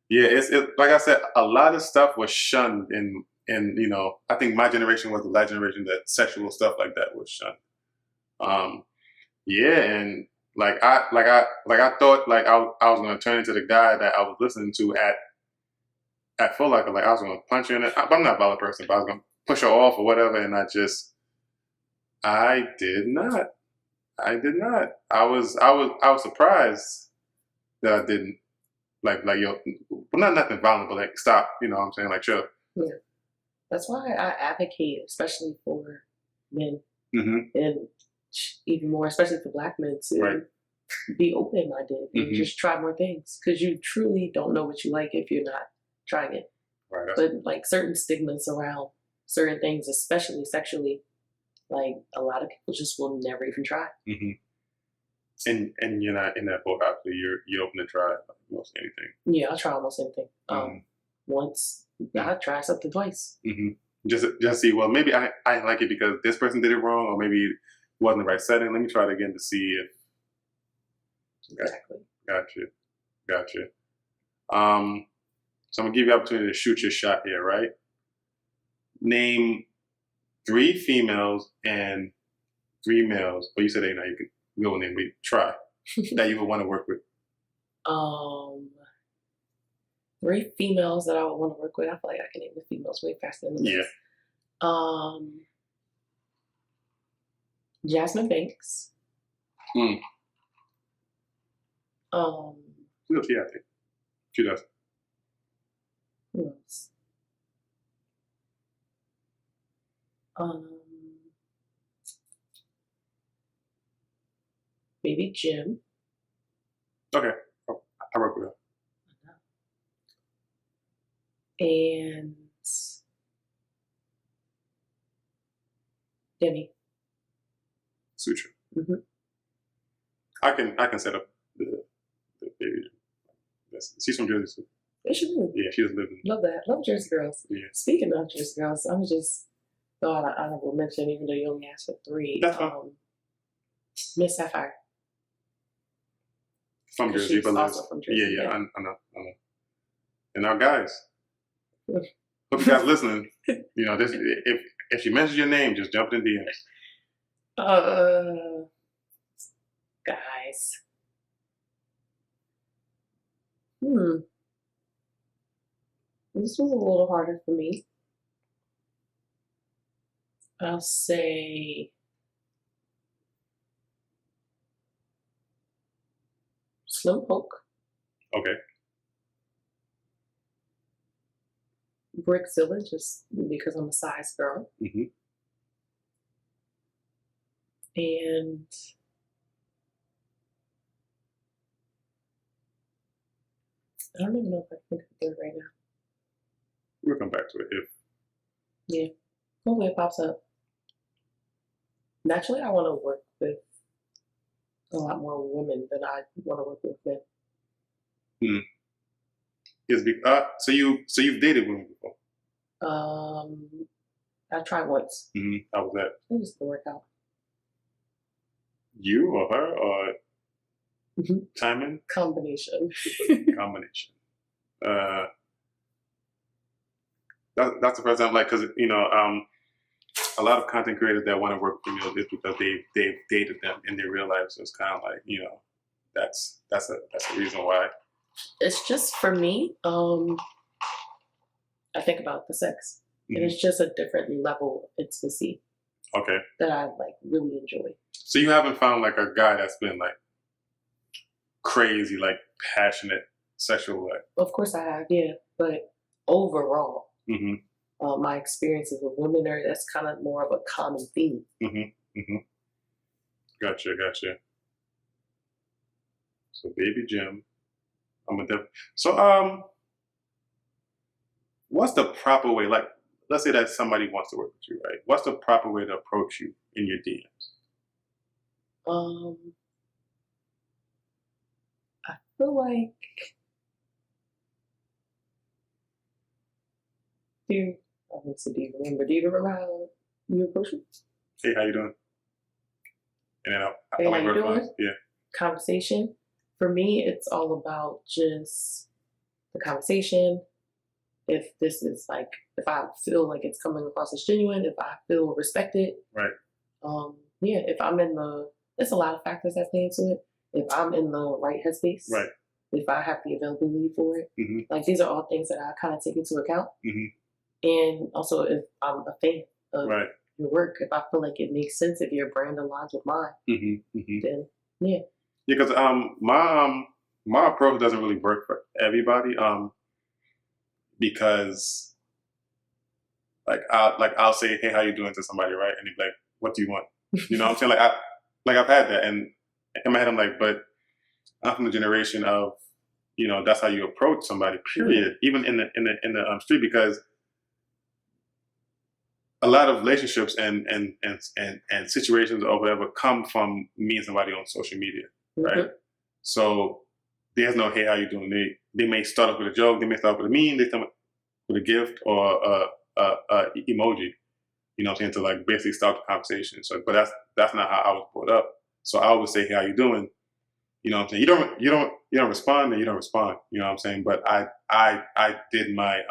Speaker 2: yeah, it's like I said, a lot of stuff was shunned in I think my generation was the last generation that sexual stuff like that was shunned. Yeah, and I thought like I was gonna turn into the guy that I was listening to at Full Locker. Like I was gonna punch her in it. I'm not a violent person, but I was gonna push her off or whatever, and I did not. I was surprised that I didn't. Like yo, well, not nothing violent, but like stop. You know what I'm saying? Like sure.
Speaker 1: Yeah. That's why I advocate, especially for men, and even more, especially for Black men, to be open-minded and just try more things, because you truly don't know what you like if you're not trying it.
Speaker 2: Right.
Speaker 1: But like certain stigmas around certain things, especially sexually, like a lot of people just will never even try.
Speaker 2: And you're not in that boat. Obviously, you're open to try almost anything.
Speaker 1: Yeah, I'll try almost anything. Once. I tried something twice.
Speaker 2: Just see, well, maybe I didn't like it because this person did it wrong, or maybe it wasn't the right setting. Let me try it again to see if.
Speaker 1: Exactly.
Speaker 2: Gotcha. So I'm gonna give you the opportunity to shoot your shot here, right? Name 3 females and 3 males. But you said you can go name, but try that you would want to work with.
Speaker 1: 3 females that I would want to work with. I feel like I can name the females way faster than the males. Jasmine Banks.
Speaker 2: She does, yeah, I think. She does.
Speaker 1: Who else? Maybe Jim.
Speaker 2: Okay. I work with her.
Speaker 1: And Demi.
Speaker 2: Sutra. I can set up the baby. She's from Jersey too.
Speaker 1: Is she really?
Speaker 2: Yeah, she doesn't live in.
Speaker 1: Love that. Love Jersey girls.
Speaker 2: Yeah.
Speaker 1: Speaking of Jersey girls, I'm just thought an honorable mention, even though you only asked for 3.
Speaker 2: That's fine.
Speaker 1: Miss Sapphire.
Speaker 2: From Jersey, but
Speaker 1: also from Jersey.
Speaker 2: Yeah. I know. And our guys. Hope you guys listening. This, if she mentions your name, just jump in DMs.
Speaker 1: Guys. This was a little harder for me. I'll say Slim Poke.
Speaker 2: Okay.
Speaker 1: Brickzilla, just because I'm a size girl.
Speaker 2: Mm-hmm.
Speaker 1: And I don't even know if I can think of it right now.
Speaker 2: We'll come back to it if.
Speaker 1: Yeah, hopefully it pops up. Naturally, I want to work with a lot more women than I want to work with men.
Speaker 2: So you've dated women before?
Speaker 1: I tried once.
Speaker 2: Mm-hmm. How was that?
Speaker 1: It just didn't work out.
Speaker 2: You or her or timing?
Speaker 1: Combination.
Speaker 2: Combination. That's the first time, like, because a lot of content creators that want to work with females is because they've dated them in their real life. So it's kind of like, that's a reason why.
Speaker 1: It's just for me. I think about the sex, and it's just a different level of intimacy.
Speaker 2: Okay.
Speaker 1: That I like really enjoy.
Speaker 2: So you haven't found like a guy that's been like crazy, like passionate sexual life?
Speaker 1: Of course I have, yeah. But overall, my experiences with women that's kind of more of a common theme.
Speaker 2: Gotcha. So baby Jim, what's the proper way? Like, let's say that somebody wants to work with you, right? What's the proper way to approach you in your DMs?
Speaker 1: I feel like do you remember how you approach me?
Speaker 2: Hey, how you doing? And then
Speaker 1: how you doing?
Speaker 2: Yeah.
Speaker 1: Conversation. For me, it's all about just the conversation. If I feel like it's coming across as genuine, if I feel respected.
Speaker 2: Right.
Speaker 1: Yeah, if I'm there's a lot of factors that play into it. If I'm in the right headspace.
Speaker 2: Right.
Speaker 1: If I have the availability for it. Like, these are all things that I kind of take into account. And also, if I'm a fan of your work, if I feel like it makes sense, if your brand aligns with mine, then yeah.
Speaker 2: Yeah, because my approach doesn't really work for everybody. Because I'll say, hey, how you doing to somebody, right? And they'd be like, what do you want? You know what I'm saying? I've had that, and in my head I'm like, but I'm from the generation of, that's how you approach somebody, period. Even in the street, because a lot of relationships and situations or whatever come from meeting somebody on social media, right? So there's no, hey, how you doing? They may start off with a joke, they may start off with a meme, they start with a gift or a emoji, you know what I'm saying, to like basically start the conversation. So, but that's not how I was brought up. So I always say, hey, how you doing? You know what I'm saying? You don't respond, then you don't respond. You know what I'm saying? But I did my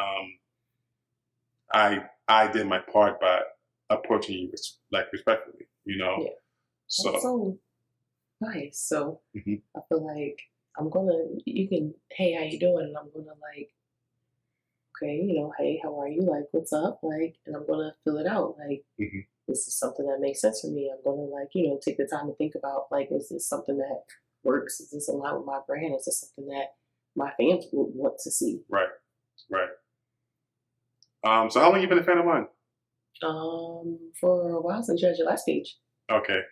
Speaker 2: I did my part by approaching you respectfully. Yeah. So
Speaker 1: that's so nice. So I feel like you can, hey, how you doing? And I'm gonna like, okay, hey, how are you? Like, what's up? Like, and I'm gonna fill it out. Like, this is something that makes sense for me. I'm gonna take the time to think about, like, is this something that works? Is this aligned with my brand? Is this something that my fans would want to see?
Speaker 2: Right. So how long you been a fan of mine?
Speaker 1: For a while, since you had your last page.
Speaker 2: Okay.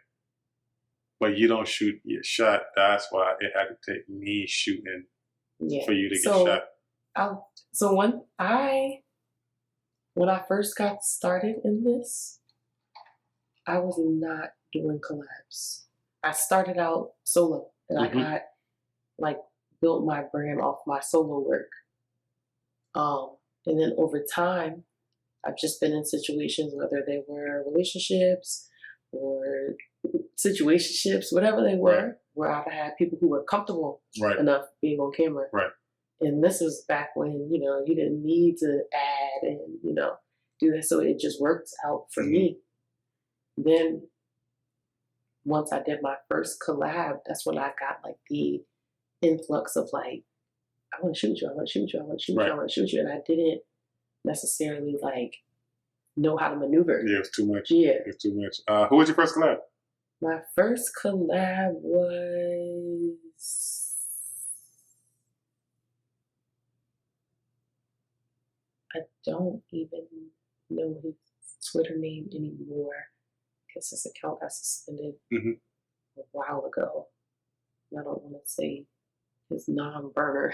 Speaker 2: But you don't shoot your shot. That's why it had to take me shooting for you to get shot.
Speaker 1: So when I first got started in this, I was not doing collabs. I started out solo, and I got built my brand off my solo work. And then over time, I've just been in situations, whether they were relationships or situationships, whatever they were, where I've had people who were comfortable enough being on camera.
Speaker 2: Right.
Speaker 1: And this was back when, you didn't need to add and, do that. So it just worked out for me. Then once I did my first collab, that's when I got like the influx of like, I want to shoot you, I want to shoot you, I want to shoot you, I want to shoot you. And I didn't necessarily like know how to maneuver.
Speaker 2: Yeah, it was too much.
Speaker 1: Yeah.
Speaker 2: It was too much. Who was your first collab?
Speaker 1: My first collab was... I don't even know his Twitter name anymore because his account got suspended a while ago. I don't want to say his non-burner,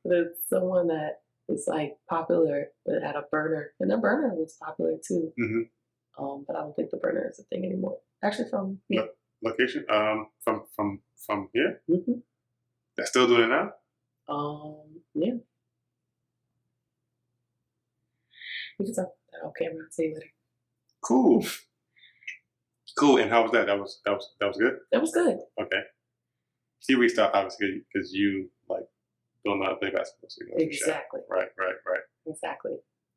Speaker 1: but it's someone that is like popular but had a burner, and the burner was popular too. But I don't think the burner is a thing anymore. Actually, from here.
Speaker 2: Location? From here? They're still doing it now?
Speaker 1: Yeah. We can talk about that on camera. I'll tell you later.
Speaker 2: Cool. Cool. And how was that? That was good?
Speaker 1: That was good.
Speaker 2: Okay. He reached out obviously because you like don't know how to play basketball. So you
Speaker 1: Exactly.
Speaker 2: Right.
Speaker 1: Exactly.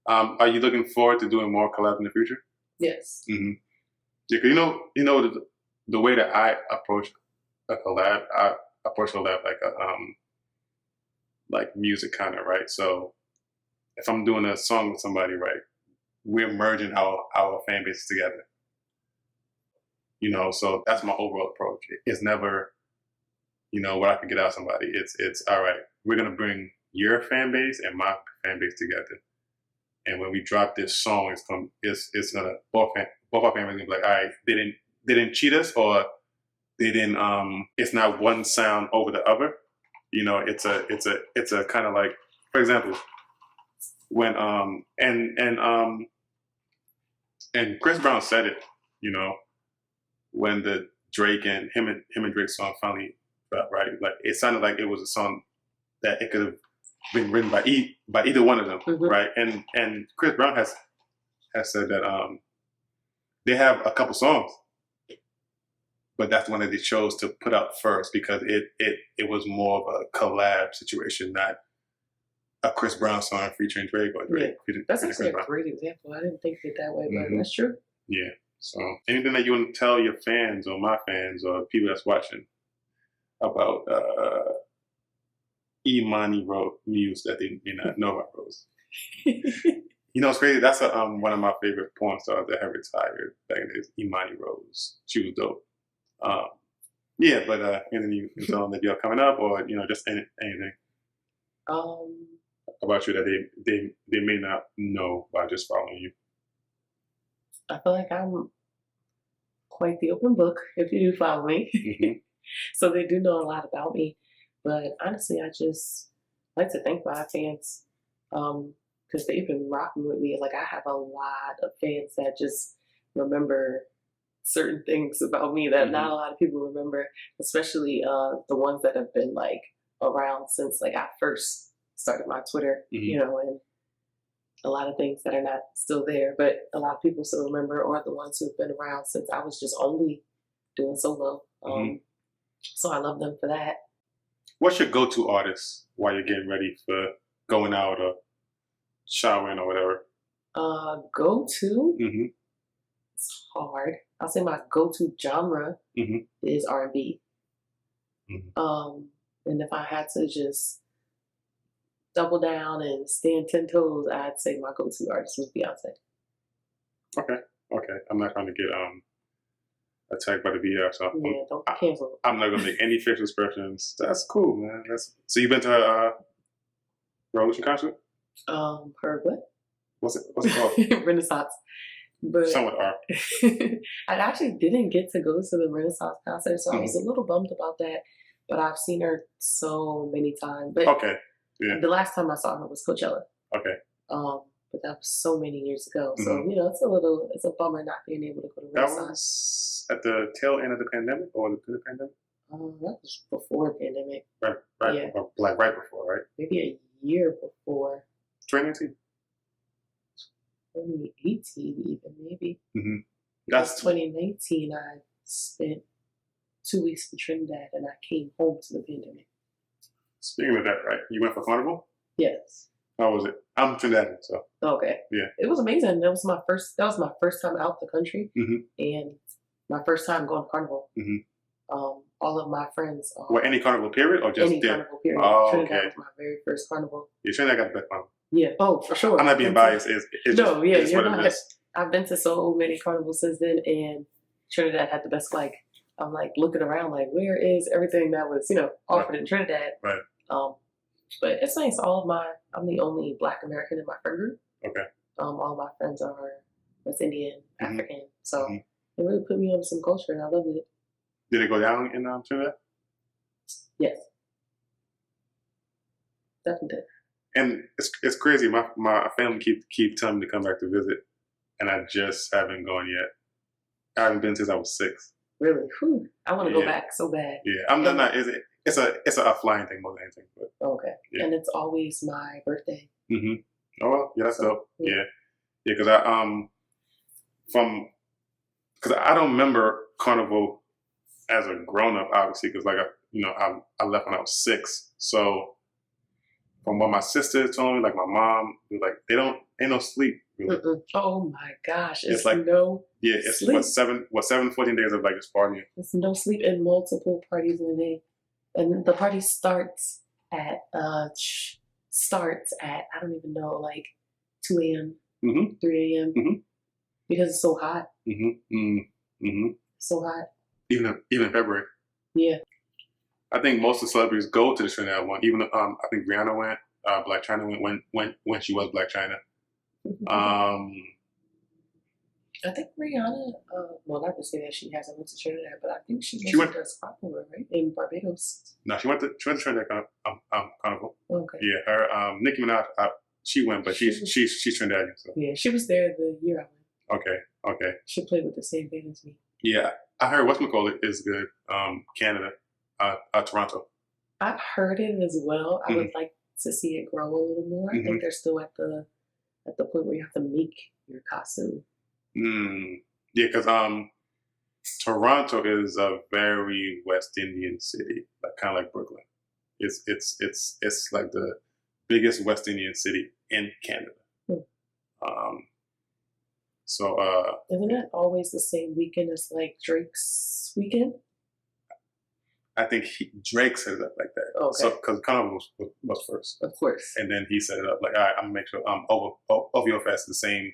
Speaker 2: Are you looking forward to doing more collabs in the future?
Speaker 1: Yes.
Speaker 2: Yeah, 'cause you know the way that I approach a collab, I approach a collab like music kind of, right? So if I'm doing a song with somebody, right, we're merging our fan bases together. You know, so that's my overall approach. It's never, what I can get out of somebody. It's all right. We're gonna bring your fan base and my fan base together, and when we drop this song, it's gonna both our fan bases gonna be like, all right, they didn't cheat us, or they didn't. It's not one sound over the other. It's a kind of like, for example, when and Chris Brown said it, when the Drake and him and Drake song finally dropped, right? Like it sounded like it was a song that it could have been written by either one of them, right? And Chris Brown has said that they have a couple songs, but that's the one that they chose to put out first because it was more of a collab situation, not a Chris Brown song featuring Drake or Drake.
Speaker 1: Yeah. That's actually a great example. I didn't think of it that way, but that's true.
Speaker 2: Yeah. So anything that you want to tell your fans or my fans or people that's watching about Imani Muse that they may not know about Rose? It's crazy. That's one of my favorite porn stars that have retired back in the days, Imani Rose. She was dope. Yeah, but anything you can tell them that you're coming up or, just anything about you that they may not know by just following you.
Speaker 1: I feel like I'm quite the open book if you do follow me. So they do know a lot about me. But honestly, I just like to thank my fans because they've been rocking with me. Like I have a lot of fans that just remember certain things about me that not a lot of people remember, especially the ones that have been like around since like I first started my Twitter, and a lot of things that are not still there, but a lot of people still remember, or the ones who've been around since I was just only doing solo. So I love them for that.
Speaker 2: What's your go-to artist while you're getting ready for going out or showering or whatever?
Speaker 1: Go-to? It's hard. I'll say my go-to genre is R&B. And if I had to just double down and stand 10 toes, I'd say my go-to artist was Beyonce. Okay. I'm not trying to get attacked by the VR, so don't cancel.
Speaker 2: I'm not gonna make any facial expressions. That's cool, man. So you've been to a Revolution concert?
Speaker 1: Her what?
Speaker 2: What's it called?
Speaker 1: Renaissance. But
Speaker 2: somewhat are.
Speaker 1: I actually didn't get to go to the Renaissance concert, so I was a little bummed about that. But I've seen her so many times. But the last time I saw her was Coachella. But that was so many years ago. So, it's a bummer not being able to go to Renaissance.
Speaker 2: That was at the tail end of the pandemic or the pandemic?
Speaker 1: That was before pandemic.
Speaker 2: Right. Yeah. Like right before, right?
Speaker 1: Maybe a year before.
Speaker 2: 2019?
Speaker 1: 2018 even, maybe.
Speaker 2: That's
Speaker 1: 2019, I spent 2 weeks in Trinidad and I came home to the pandemic.
Speaker 2: Speaking of that, right? You went for Carnival?
Speaker 1: Yes.
Speaker 2: How was it? I'm Trinidadian, so.
Speaker 1: Okay.
Speaker 2: Yeah.
Speaker 1: It was amazing. That was my first time out the country and my first time going to Carnival. All of my friends.
Speaker 2: Any Carnival period or just
Speaker 1: any Carnival period?
Speaker 2: Oh,
Speaker 1: Trinidad was my very first Carnival.
Speaker 2: Yeah, Trinidad got the best Carnival.
Speaker 1: Yeah. Oh, for sure.
Speaker 2: I'm not being biased. It's
Speaker 1: you're not. I've been to so many carnivals since then, and Trinidad had the best. Like, I'm like looking around, like, where is everything that was, offered in Trinidad?
Speaker 2: Right.
Speaker 1: But it's nice. I'm the only Black American in my friend group.
Speaker 2: Okay.
Speaker 1: All my friends are West Indian,
Speaker 2: Mm-hmm.
Speaker 1: African. So it really put me on some culture, and I loved it.
Speaker 2: Did it go down in Trinidad?
Speaker 1: Yes, definitely did.
Speaker 2: And it's crazy. My family keep telling me to come back to visit, and I just haven't gone yet. I haven't been since I was 6.
Speaker 1: Really? Whew. I want to go back so bad.
Speaker 2: Yeah, I'm not. It's a flying thing more than anything. But
Speaker 1: okay. Yeah. And it's always my birthday.
Speaker 2: Mm-hmm. Oh well, yeah, that's dope. Yeah, because I don't remember Carnival as a grown up, obviously, because I left when I was 6. So from what my sister told me, like my mom, like ain't no sleep. Really.
Speaker 1: Oh my gosh,
Speaker 2: it's like
Speaker 1: no.
Speaker 2: Yeah, it's
Speaker 1: sleep.
Speaker 2: 14 days of like just partying.
Speaker 1: It's no sleep and multiple parties in a day, and the party starts at I don't even know, like 2 a.m. 3 a.m. Because it's so hot. So hot.
Speaker 2: Even in February.
Speaker 1: Yeah.
Speaker 2: I think most of the celebrities go to the Trinidad one. Even I think Rihanna went. Black China went when she was Black China.
Speaker 1: I think Rihanna, well, not to say that she hasn't went to Trinidad, but I think she went to Carnival, right? In Barbados.
Speaker 2: No, she went to Trinidad Carnival.
Speaker 1: Okay.
Speaker 2: Yeah, her Nicki Minaj, she went, but she's Trinidadian. So.
Speaker 1: Yeah, she was there the year I went.
Speaker 2: Okay.
Speaker 1: She played with the same band as me.
Speaker 2: Yeah, I heard whatchamacallit is good. Canada, Toronto.
Speaker 1: I've heard it as well. I would like to see it grow a little more. I think they're still at the point where you have to make your costume.
Speaker 2: Yeah, because Toronto is a very West Indian city, like kind of like Brooklyn. It's like the biggest West Indian city in Canada. So
Speaker 1: isn't it always the same weekend as like Drake's weekend? I
Speaker 2: think Drake set it up like that.
Speaker 1: Okay.
Speaker 2: So because Carnival was first,
Speaker 1: of course,
Speaker 2: and then he set it up like, all right, I'm gonna make sure OVO Fest the same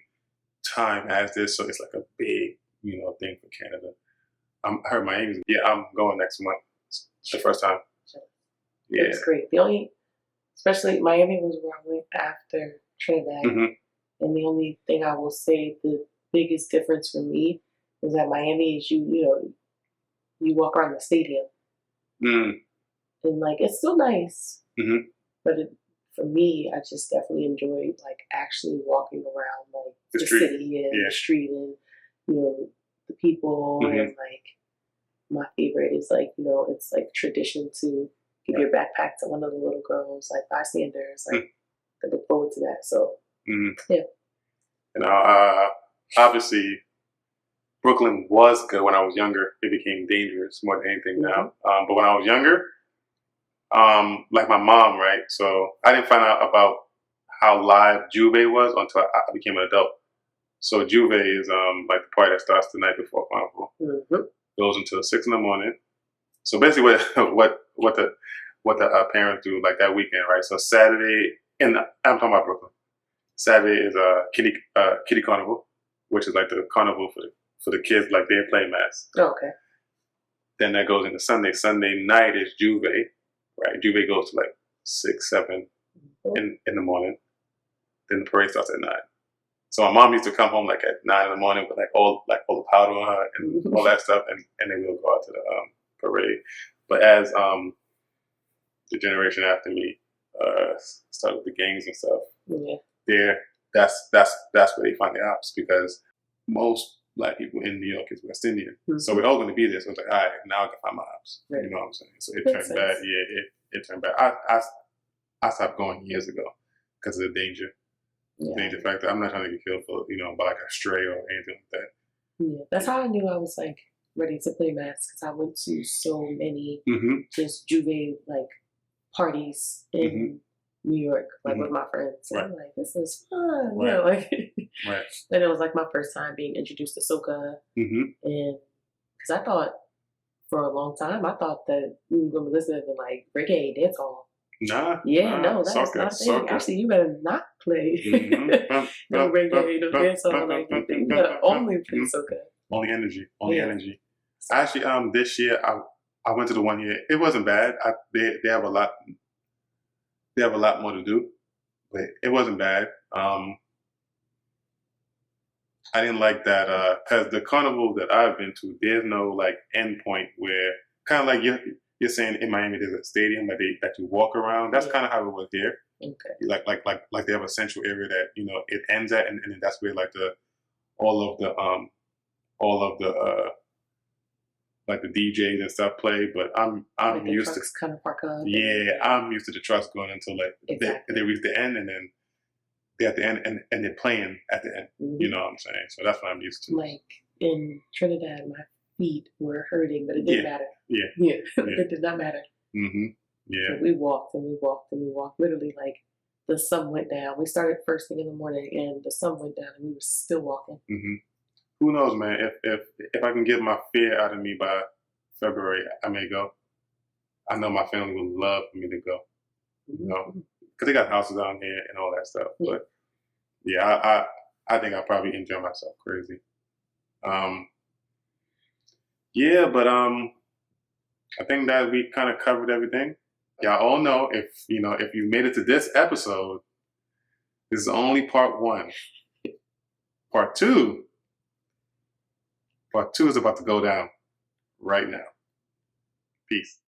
Speaker 2: time as this, so it's like a big thing for Canada. I heard Miami's. Yeah, I'm going next month. It's the first time. Yeah,
Speaker 1: it's great. Especially Miami was where I went after Trinidad. And the only thing I will say, the biggest difference for me is that Miami is you walk around the stadium, and like it's still nice, but for me, I just definitely enjoy like actually walking around like the city and the street and the people and like my favorite is like it's like tradition to give your backpack to one of the little girls like bystanders like I look forward to that. So. Yeah.
Speaker 2: Obviously, Brooklyn was good when I was younger. It became dangerous more than anything now. But when I was younger, like my mom, right? So I didn't find out about how live Juve was until I became an adult. So Juve is like the party that starts the night before Carnival, goes until 6 a.m. So basically, what the parents do like that weekend, right? So Saturday, I'm talking about Brooklyn. Saturday is Kitty Carnival, which is like the carnival for the kids, like their play mass.
Speaker 1: Okay.
Speaker 2: Then that goes into Sunday. Sunday night is Juve, right? Juve goes to like 6, 7 in the morning. Then the parade starts at 9. So my mom used to come home like at 9 in the morning with like all the powder on her and all that stuff, and then we'll go out to the parade. But as the generation after me started with the gangs and stuff, that's where they find the ops, because most Black people in New York is West Indian. So we're all going to be there. So it's like, all right, now I can find my ops. Right. You know what I'm saying? So it turned bad. Yeah, it turned bad. I stopped going years ago because of the danger. The danger factor. I'm not trying to get killed for, by like a stray or anything like that.
Speaker 1: Yeah, that's how I knew I was like ready to play mass, because I went to so many just Juve like parties in New York, like with my friends. And I'm like, this is fun.
Speaker 2: Right.
Speaker 1: Like,
Speaker 2: right.
Speaker 1: And it was like my first time being introduced to soca. And because I thought for a long time, I thought that we were going to be listening to like reggae dancehall.
Speaker 2: No,
Speaker 1: that's not a thing. Actually, you better not play no reggae, no dancehall. Like, you better only play soca.
Speaker 2: Only energy. Actually, this year I went to the one year. It wasn't bad. They have a lot. they have a lot more to do, but it wasn't bad. I didn't like that because the carnival that I've been to, there's no like end point where kind of like you're saying in Miami there's a stadium that you walk around. That's kind of how it was here.
Speaker 1: Okay.
Speaker 2: Like they have a central area that it ends at, and then that's where like all of the like the DJs and stuff play. But I'm
Speaker 1: Like the
Speaker 2: used to
Speaker 1: trucks kind of park up.
Speaker 2: I'm used to the trucks going until like they reach the end, and then they're at the end and they're playing at the end.
Speaker 1: Mm-hmm.
Speaker 2: You know what I'm saying? So that's what I'm used to.
Speaker 1: Like in Trinidad, my feet were hurting, but it didn't matter. It did not matter.
Speaker 2: Mm-hmm. Yeah.
Speaker 1: So we walked and we walked and we walked. Literally, like the sun went down. We started first thing in the morning, and the sun went down, and we were still walking.
Speaker 2: Mm-hmm. Who knows, man? If I can get my fear out of me by February, I may go. I know my family would love for me to go. You know, because they got houses down here and all that stuff.
Speaker 1: Yeah.
Speaker 2: But yeah, I think I'll probably enjoy myself crazy. Yeah, but I think that we kind of covered everything. Y'all all know if you made it to this episode, this is only part 1. Part 2 is about to go down right now. Peace.